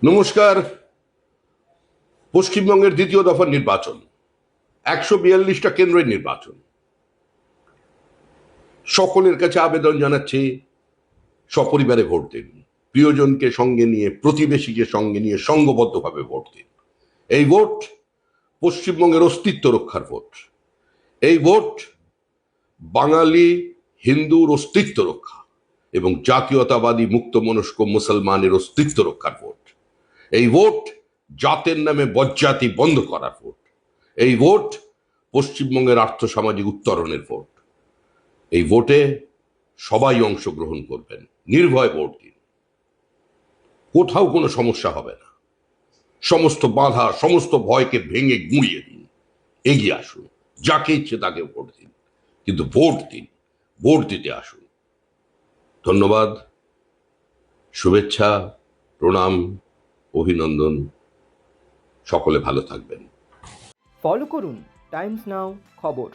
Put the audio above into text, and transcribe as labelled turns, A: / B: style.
A: নমস্কার। পশ্চিমবঙ্গের দ্বিতীয় দফার নির্বাচন, 142টা কেন্দ্রের নির্বাচন। সকলের কাছে আবেদন জানাচ্ছি, সপরিবারে ভোট দিন, প্রিয়জনকে সঙ্গে নিয়ে, প্রতিবেশীকে সঙ্গে নিয়ে সংঘবদ্ধভাবে ভোট দিন। এই ভোট পশ্চিমবঙ্গের অস্তিত্ব রক্ষার ভোট। এই ভোট বাঙালি হিন্দুর অস্তিত্ব রক্ষা এবং জাতীয়তাবাদী মুক্তমনস্ক মুসলমানের অস্তিত্ব রক্ষার ভোট। এই ভোট জাতের নামে বজ্জাতি বন্ধ করার ভোট। এই ভোট পশ্চিমবঙ্গের আর্থসামাজিক উত্তরণের ভোট। এই ভোটে সবাই অংশগ্রহণ করবেন, নির্ভয় ভোট দিন। কোথাও কোনো সমস্যা হবে না। সমস্ত বাধা, সমস্ত ভয়কে ভেঙে গুঁড়িয়ে দিন, এগিয়ে আসুন, যাকে ইচ্ছে তাকে ভোট দিন, কিন্তু ভোট দিন, ভোট দিতে আসুন। ধন্যবাদ, শুভেচ্ছা, প্রণাম, অভিনন্দন। সকলে ভালো থাকবেন।
B: ফলো করুন টাইমস নাও খবর।